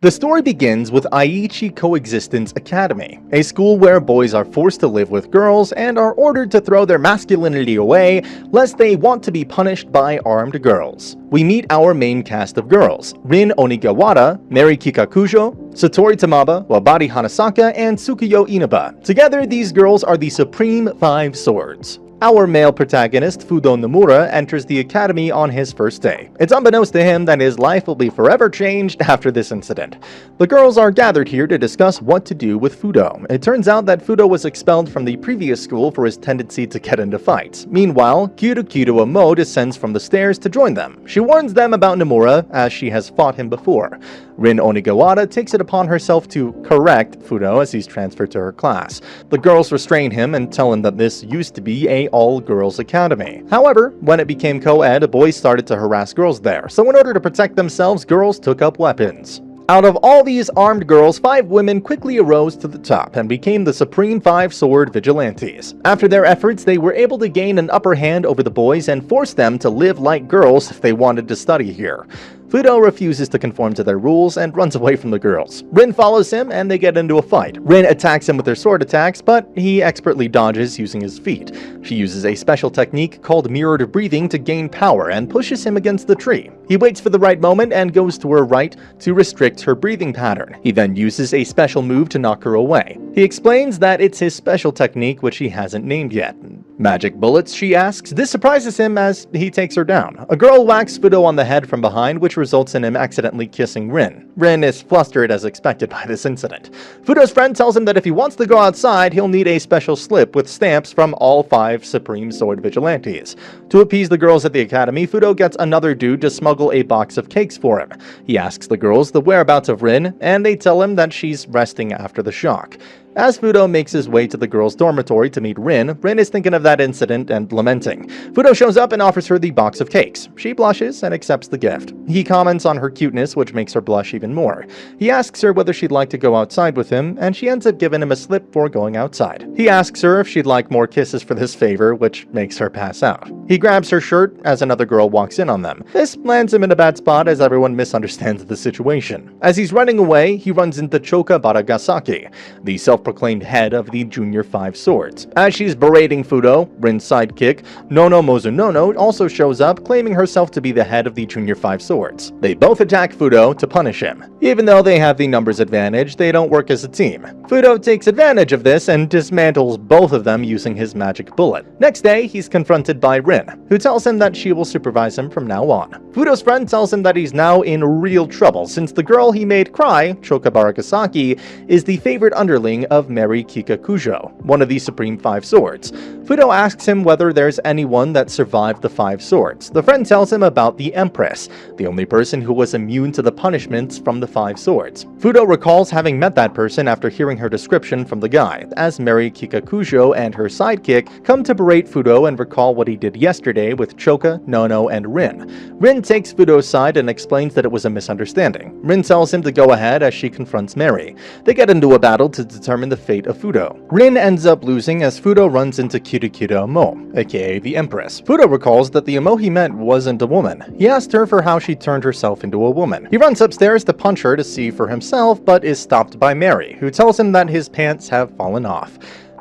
The story begins with Aichi Coexistence Academy, a school where boys are forced to live with girls and are ordered to throw their masculinity away lest they want to be punished by armed girls. We meet our main cast of girls: Rin Onigawara, Mary Kikakujo, Satori Tamaba, Wabari Hanasaka, and Tsukuyo Inaba. Together, these girls are the Supreme Five Swords. Our male protagonist, Fudou Nomura, enters the academy on his first day. It's unbeknownst to him that his life will be forever changed after this incident. The girls are gathered here to discuss what to do with Fudou. It turns out that Fudou was expelled from the previous school for his tendency to get into fights. Meanwhile, Kyudo Amo descends from the stairs to join them. She warns them about Nomura, as she has fought him before. Rin Onigawara takes it upon herself to correct Fudou as he's transferred to her class. The girls restrain him and tell him that this used to be a all-girls academy. However, when it became co-ed, boys started to harass girls there, so in order to protect themselves, girls took up weapons. Out of all these armed girls, 5 women quickly arose to the top and became the Supreme Five Sword Vigilantes. After their efforts, they were able to gain an upper hand over the boys and force them to live like girls if they wanted to study here. Fudou refuses to conform to their rules and runs away from the girls. Rin follows him and they get into a fight. Rin attacks him with her sword attacks, but he expertly dodges using his feet. She uses a special technique called mirrored breathing to gain power and pushes him against the tree. He waits for the right moment and goes to her right to restrict her breathing pattern. He then uses a special move to knock her away. He explains that it's his special technique which he hasn't named yet. Magic bullets, she asks. This surprises him as he takes her down. A girl whacks Fudou on the head from behind, which results in him accidentally kissing Rin. Rin is flustered as expected by this incident. Fudou's friend tells him that if he wants to go outside, he'll need a special slip with stamps from all 5 Supreme Sword Vigilantes. To appease the girls at the academy, Fudou gets another dude to smuggle a box of cakes for him. He asks the girls the whereabouts of Rin, and they tell him that she's resting after the shock. As Fudou makes his way to the girls' dormitory to meet Rin, Rin is thinking of that incident and lamenting. Fudou shows up and offers her the box of cakes. She blushes and accepts the gift. He comments on her cuteness, which makes her blush even more. He asks her whether she'd like to go outside with him, and she ends up giving him a slip for going outside. He asks her if she'd like more kisses for this favor, which makes her pass out. He grabs her shirt as another girl walks in on them. This lands him in a bad spot as everyone misunderstands the situation. As he's running away, he runs into Choka Baragasaki, the self-proclaimed head of the Junior Five Swords. As she's berating Fudou, Rin's sidekick, Nono Mozunono, also shows up, claiming herself to be the head of the Junior Five Swords. They both attack Fudou to punish him. Even though they have the numbers advantage, they don't work as a team. Fudou takes advantage of this and dismantles both of them using his magic bullet. Next day, he's confronted by Rin, who tells him that she will supervise him from now on. Fudou's friend tells him that he's now in real trouble since the girl he made cry, Choka Baragasaki, is the favorite underling of Mary Kikakujo, one of the Supreme Five Swords. Fudou asks him whether there's anyone that survived the 5 swords. The friend tells him about the Empress, the only person who was immune to the punishments from the 5 swords. Fudou recalls having met that person after hearing her description from the guide, as Mary Kikakujo and her sidekick come to berate Fudou and recall what he did yesterday with Choka, Nono, and Rin. Rin takes Fudou's side and explains that it was a misunderstanding. Rin tells him to go ahead as she confronts Mary. They get into a battle to determine the fate of Fudou. Rin ends up losing as Fudou runs into Kyudo Amo, aka the Empress. Fudou recalls that the Amo he met wasn't a woman. He asked her for how she turned herself into a woman. He runs upstairs to punch her to see for himself, but is stopped by Mary, who tells him that his pants have fallen off.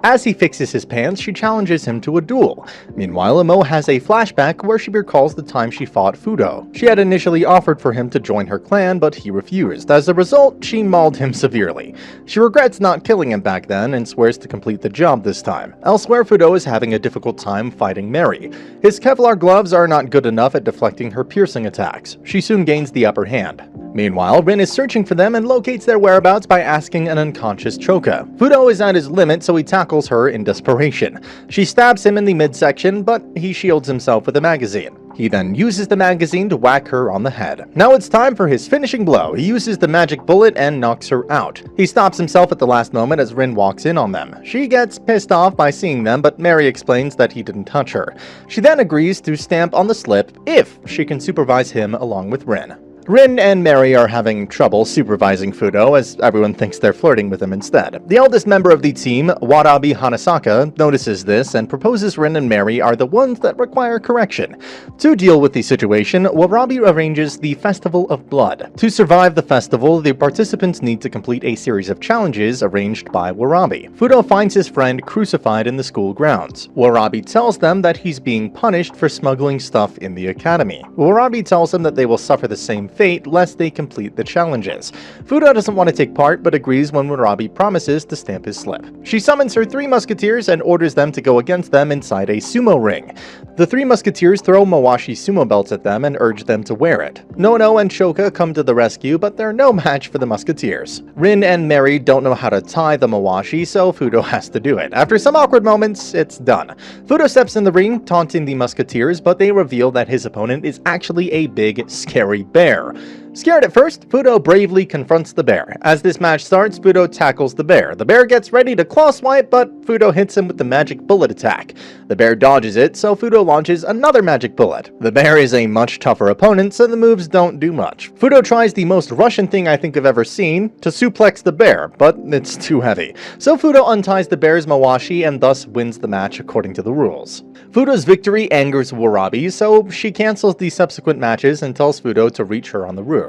As he fixes his pants, she challenges him to a duel. Meanwhile, Amo has a flashback where she recalls the time she fought Fudou. She had initially offered for him to join her clan, but he refused. As a result, she mauled him severely. She regrets not killing him back then and swears to complete the job this time. Elsewhere, Fudou is having a difficult time fighting Mary. His Kevlar gloves are not good enough at deflecting her piercing attacks. She soon gains the upper hand. Meanwhile, Rin is searching for them and locates their whereabouts by asking an unconscious Choka. Fudou is at his limit, so he tackles her in desperation. She stabs him in the midsection, but he shields himself with a magazine. He then uses the magazine to whack her on the head. Now it's time for his finishing blow. He uses the magic bullet and knocks her out. He stops himself at the last moment as Rin walks in on them. She gets pissed off by seeing them, but Mary explains that he didn't touch her. She then agrees to stamp on the slip if she can supervise him along with Rin. Rin and Mary are having trouble supervising Fudou as everyone thinks they're flirting with him instead. The eldest member of the team, Warabi Hanasaka, notices this and proposes Rin and Mary are the ones that require correction. To deal with the situation, Warabi arranges the Festival of Blood. To survive the festival, the participants need to complete a series of challenges arranged by Warabi. Fudou finds his friend crucified in the school grounds. Warabi tells them that he's being punished for smuggling stuff in the academy. Warabi tells them that they will suffer the same fate lest they complete the challenges. Fudou doesn't want to take part but agrees when Warabi promises to stamp his slip. She summons her 3 musketeers and orders them to go against them inside a sumo ring. The 3 musketeers throw mawashi sumo belts at them and urge them to wear it. Nono and Shoka come to the rescue, but they're no match for the musketeers. Rin and Mary don't know how to tie the mawashi, so Fudou has to do it. After some awkward moments, it's done. Fudou steps in the ring, taunting the musketeers, but they reveal that his opponent is actually a big, scary bear. Scared at first, Fudou bravely confronts the bear. As this match starts, Fudou tackles the bear. The bear gets ready to claw swipe, but Fudou hits him with the magic bullet attack. The bear dodges it, so Fudou launches another magic bullet. The bear is a much tougher opponent, so the moves don't do much. Fudou tries the most Russian thing I think I've ever seen, to suplex the bear, but it's too heavy. So Fudou unties the bear's mawashi and thus wins the match according to the rules. Fudou's victory angers Warabi, so she cancels the subsequent matches and tells Fudou to reach her on the roof.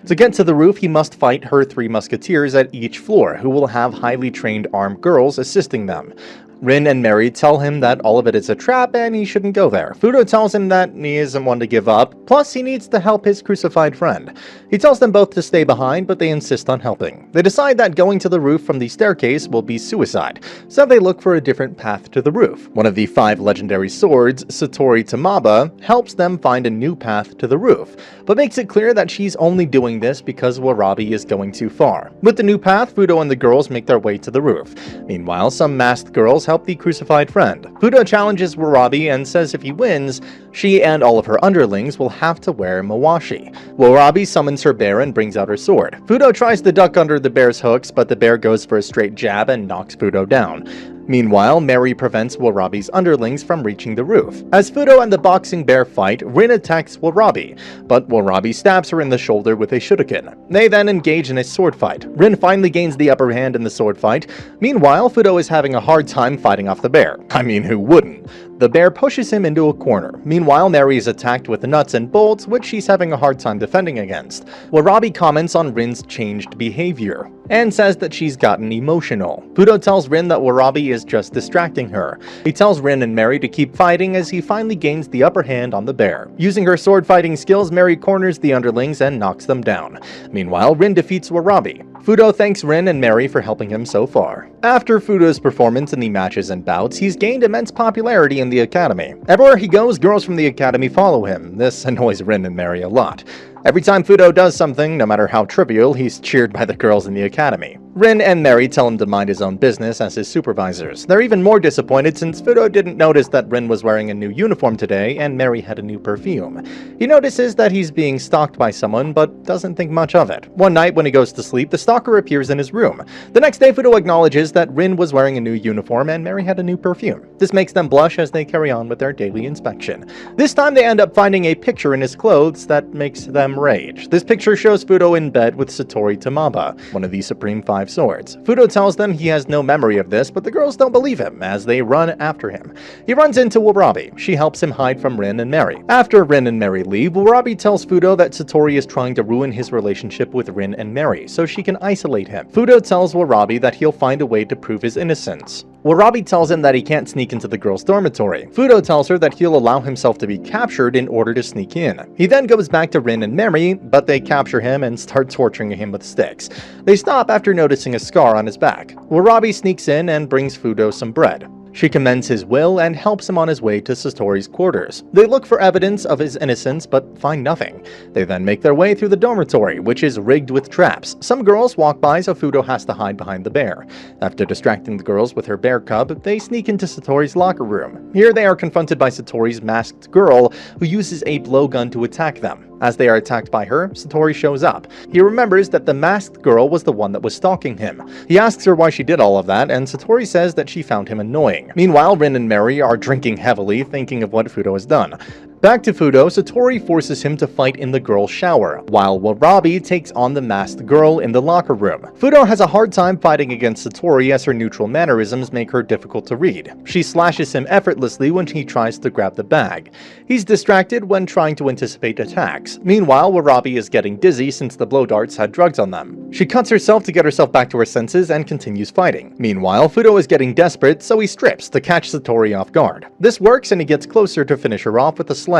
To get to the roof, he must fight her 3 musketeers at each floor, who will have highly trained armed girls assisting them. Rin and Mary tell him that all of it is a trap and he shouldn't go there. Fudou tells him that he isn't one to give up, plus he needs to help his crucified friend. He tells them both to stay behind, but they insist on helping. They decide that going to the roof from the staircase will be suicide, so they look for a different path to the roof. One of the 5 legendary swords, Satori Tamaba, helps them find a new path to the roof, but makes it clear that she's only doing this because Warabi is going too far. With the new path, Fudou and the girls make their way to the roof. Meanwhile, some masked girls help the crucified friend. Fudou challenges Warabi and says if he wins, she and all of her underlings will have to wear mawashi. Warabi summons her bear and brings out her sword. Fudou tries to duck under the bear's hooks, but the bear goes for a straight jab and knocks Fudou down. Meanwhile, Mary prevents Warabi's underlings from reaching the roof. As Fudou and the boxing bear fight, Rin attacks Warabi, but Warabi stabs her in the shoulder with a shuriken. They then engage in a sword fight. Rin finally gains the upper hand in the sword fight. Meanwhile, Fudou is having a hard time fighting off the bear. I mean, who wouldn't? The bear pushes him into a corner. Meanwhile, Mary is attacked with nuts and bolts, which she's having a hard time defending against. Warabi comments on Rin's changed behavior and says that she's gotten emotional. Fudou tells Rin that Warabi is just distracting her. He tells Rin and Mary to keep fighting as he finally gains the upper hand on the bear. Using her sword fighting skills, Mary corners the underlings and knocks them down. Meanwhile, Rin defeats Warabi. Fudou thanks Rin and Mary for helping him so far. After Fudou's performance in the matches and bouts, he's gained immense popularity in the academy. Everywhere he goes, girls from the academy follow him. This annoys Rin and Mary a lot. Every time Fudou does something, no matter how trivial, he's cheered by the girls in the academy. Rin and Mary tell him to mind his own business as his supervisors. They're even more disappointed since Fudou didn't notice that Rin was wearing a new uniform today and Mary had a new perfume. He notices that he's being stalked by someone, but doesn't think much of it. One night when he goes to sleep, the stalker appears in his room. The next day, Fudou acknowledges that Rin was wearing a new uniform and Mary had a new perfume. This makes them blush as they carry on with their daily inspection. This time they end up finding a picture in his clothes that makes them rage. This picture shows Fudou in bed with Satori Tamaba, one of the Supreme 5 swords. Fudou tells them he has no memory of this, but the girls don't believe him as they run after him. He runs into Warabi. She helps him hide from Rin and Mary. After Rin and Mary leave, Warabi tells Fudou that Satori is trying to ruin his relationship with Rin and Mary so she can isolate him. Fudou tells Warabi that he'll find a way to prove his innocence. Warabi tells him that he can't sneak into the girls' dormitory. Fudou tells her that he'll allow himself to be captured in order to sneak in. He then goes back to Rin and Mary, but they capture him and start torturing him with sticks. They stop after noticing a scar on his back. Warabi sneaks in and brings Fudou some bread. She commends his will and helps him on his way to Satori's quarters. They look for evidence of his innocence, but find nothing. They then make their way through the dormitory, which is rigged with traps. Some girls walk by, so Fudou has to hide behind the bear. After distracting the girls with her bear cub, they sneak into Satori's locker room. Here they are confronted by Satori's masked girl, who uses a blowgun to attack them. As they are attacked by her, Satori shows up. He remembers that the masked girl was the one that was stalking him. He asks her why she did all of that, and Satori says that she found him annoying. Meanwhile, Rin and Mary are drinking heavily, thinking of what Fudou has done. Back to Fudou, Satori forces him to fight in the girls' shower, while Warabi takes on the masked girl in the locker room. Fudou has a hard time fighting against Satori as her neutral mannerisms make her difficult to read. She slashes him effortlessly when he tries to grab the bag. He's distracted when trying to anticipate attacks. Meanwhile, Warabi is getting dizzy since the blow darts had drugs on them. She cuts herself to get herself back to her senses and continues fighting. Meanwhile, Fudou is getting desperate, so he strips to catch Satori off guard. This works and he gets closer to finish her off with a slam.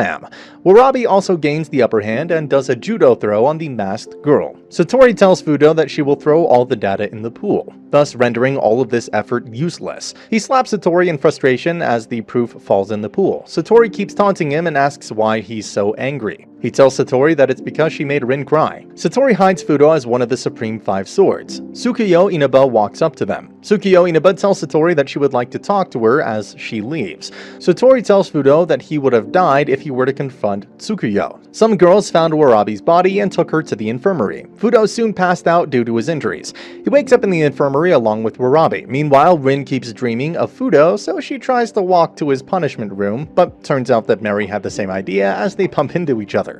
Warabi also gains the upper hand and does a judo throw on the masked girl. Satori tells Fudou that she will throw all the data in the pool, thus rendering all of this effort useless. He slaps Satori in frustration as the proof falls in the pool. Satori keeps taunting him and asks why he's so angry. He tells Satori that it's because she made Rin cry. Satori hides Fudou as one of the Supreme Five Swords. Tsukuyo Inaba walks up to them. Tsukuyo Inaba tells Satori that she would like to talk to her as she leaves. Satori tells Fudou that he would have died if he were to confront Tsukuyo. Some girls found Warabi's body and took her to the infirmary. Fudou soon passed out due to his injuries. He wakes up in the infirmary along with Warabi. Meanwhile, Rin keeps dreaming of Fudou, so she tries to walk to his punishment room, but turns out that Mary had the same idea as they bump into each other.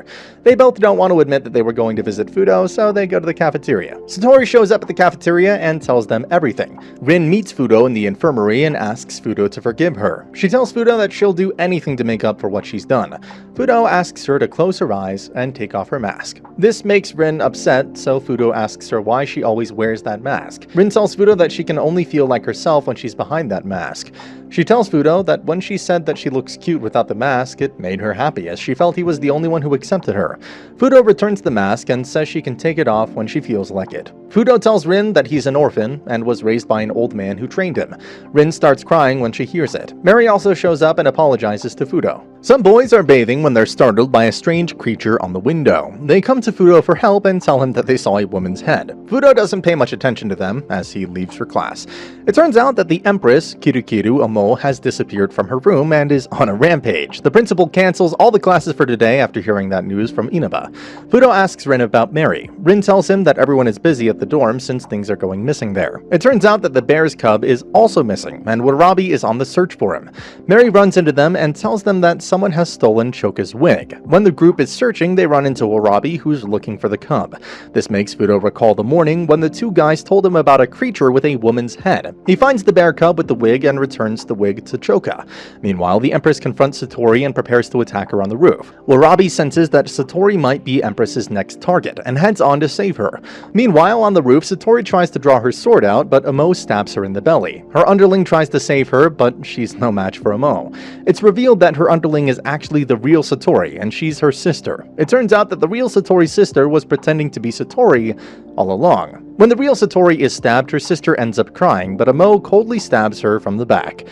They both don't want to admit that they were going to visit Fudou, so they go to the cafeteria. Satori shows up at the cafeteria and tells them everything. Rin meets Fudou in the infirmary and asks Fudou to forgive her. She tells Fudou that she'll do anything to make up for what she's done. Fudou asks her to close her eyes and take off her mask. This makes Rin upset, so Fudou asks her why she always wears that mask. Rin tells Fudou that she can only feel like herself when she's behind that mask. She tells Fudou that when she said that she looks cute without the mask, it made her happy, as she felt he was the only one who accepted her. Fudou returns the mask and says she can take it off when she feels like it. Fudou tells Rin that he's an orphan and was raised by an old man who trained him. Rin starts crying when she hears it. Mary also shows up and apologizes to Fudou. Some boys are bathing when they're startled by a strange creature on the window. They come to Fudou for help and tell him that they saw a woman's head. Fudou doesn't pay much attention to them as he leaves for class. It turns out that the Empress, Kirukiru Amo, has disappeared from her room and is on a rampage. The principal cancels all the classes for today after hearing that news from Inaba. Fudou asks Rin about Mary. Rin tells him that everyone is busy at the dorm since things are going missing there. It turns out that the bear's cub is also missing, and Warabi is on the search for him. Mary runs into them and tells them that someone has stolen Choka's wig. When the group is searching, they run into Warabi, who's looking for the cub. This makes Fudou recall the morning when the two guys told him about a creature with a woman's head. He finds the bear cub with the wig and returns the wig to Choka. Meanwhile, the Empress confronts Satori and prepares to attack her on the roof. Warabi senses that Satori might be Empress's next target and heads on to save her. Meanwhile, on the roof, Satori tries to draw her sword out, but Amo stabs her in the belly. Her underling tries to save her, but she's no match for Amo. It's revealed that her underling is actually the real Satori, and she's her sister. It turns out that the real Satori's sister was pretending to be Satori all along. When the real Satori is stabbed, her sister ends up crying, but Amo coldly stabs her from the back.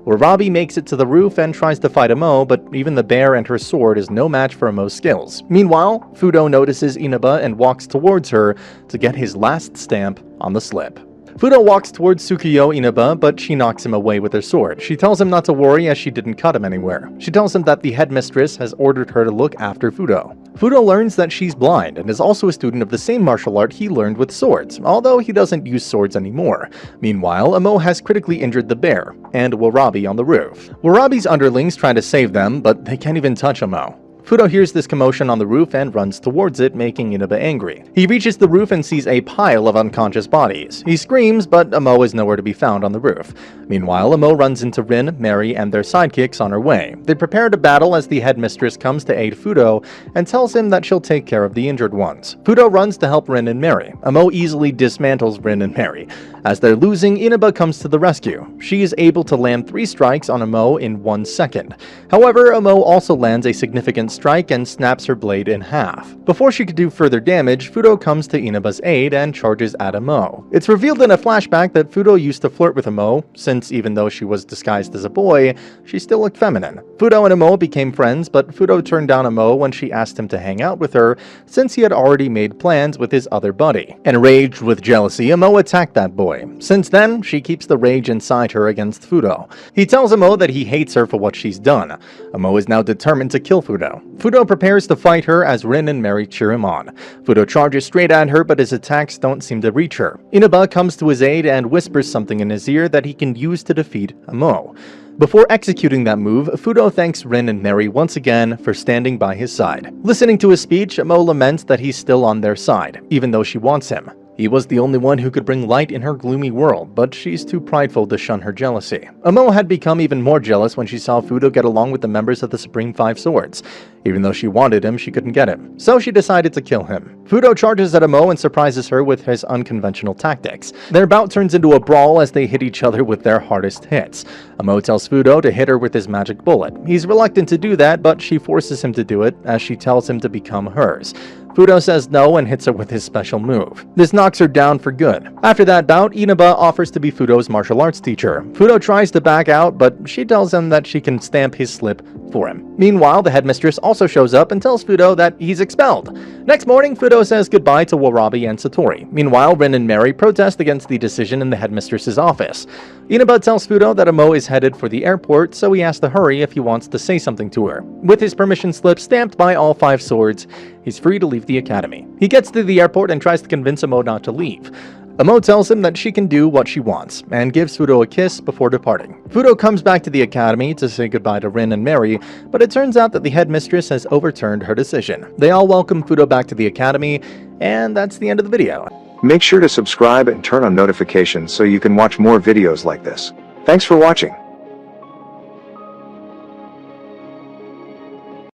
Warabi makes it to the roof and tries to fight Amo, but even the bear and her sword is no match for Amo's skills. Meanwhile, Fudou notices Inaba and walks towards her to get his last stamp on the slip. Fudou walks towards Tsukuyo Inaba, but she knocks him away with her sword. She tells him not to worry as she didn't cut him anywhere. She tells him that the headmistress has ordered her to look after Fudou. Fudou learns that she's blind and is also a student of the same martial art he learned with swords, although he doesn't use swords anymore. Meanwhile, Amo has critically injured the bear, and Warabi on the roof. Warabi's underlings try to save them, but they can't even touch Amo. Fudou hears this commotion on the roof and runs towards it, making Inaba angry. He reaches the roof and sees a pile of unconscious bodies. He screams, but Amo is nowhere to be found on the roof. Meanwhile, Amo runs into Rin, Mary, and their sidekicks on her way. They prepare to battle as the headmistress comes to aid Fudou and tells him that she'll take care of the injured ones. Fudou runs to help Rin and Mary. Amo easily dismantles Rin and Mary. As they're losing, Inaba comes to the rescue. She is able to land 3 strikes on Amo in 1 second. However, Amo also lands a significant strike and snaps her blade in half. Before she could do further damage, Fudou comes to Inaba's aid and charges at Amo. It's revealed in a flashback that Fudou used to flirt with Amo, since even though she was disguised as a boy, she still looked feminine. Fudou and Amo became friends, but Fudou turned down Amo when she asked him to hang out with her, since he had already made plans with his other buddy. Enraged with jealousy, Amo attacked that boy. Since then, she keeps the rage inside her against Fudou. He tells Amo that he hates her for what she's done. Amo is now determined to kill Fudou. Fudou prepares to fight her as Rin and Mary cheer him on. Fudou charges straight at her, but his attacks don't seem to reach her. Inaba comes to his aid and whispers something in his ear that he can use to defeat Amo. Before executing that move, Fudou thanks Rin and Mary once again for standing by his side. Listening to his speech, Amo laments that he's still on their side, even though she wants him. He was the only one who could bring light in her gloomy world, but she's too prideful to shun her jealousy. Amo had become even more jealous when she saw Fudou get along with the members of the Supreme Five Swords. Even though she wanted him, she couldn't get him, so she decided to kill him. Fudou charges at Amo and surprises her with his unconventional tactics. Their bout turns into a brawl as they hit each other with their hardest hits. Amo tells Fudou to hit her with his magic bullet. He's reluctant to do that, but she forces him to do it as she tells him to become hers. Fudou says no and hits her with his special move. This knocks her down for good. After that bout, Inaba offers to be Fudou's martial arts teacher. Fudou tries to back out, but she tells him that she can stamp his slip for him. Meanwhile, the headmistress also shows up and tells Fudou that he's expelled. Next morning, Fudou says goodbye to Warabi and Satori. Meanwhile, Rin and Mary protest against the decision in the headmistress's office. Inaba tells Fudou that Amo is headed for the airport, so he has to hurry if he wants to say something to her. With his permission slip stamped by all 5 swords, he's free to leave the academy. He gets to the airport and tries to convince Amo not to leave. Amo tells him that she can do what she wants, and gives Fudou a kiss before departing. Fudou comes back to the academy to say goodbye to Rin and Mary, but it turns out that the headmistress has overturned her decision. They all welcome Fudou back to the academy, and that's the end of the video. Make sure to subscribe and turn on notifications so you can watch more videos like this. Thanks for watching.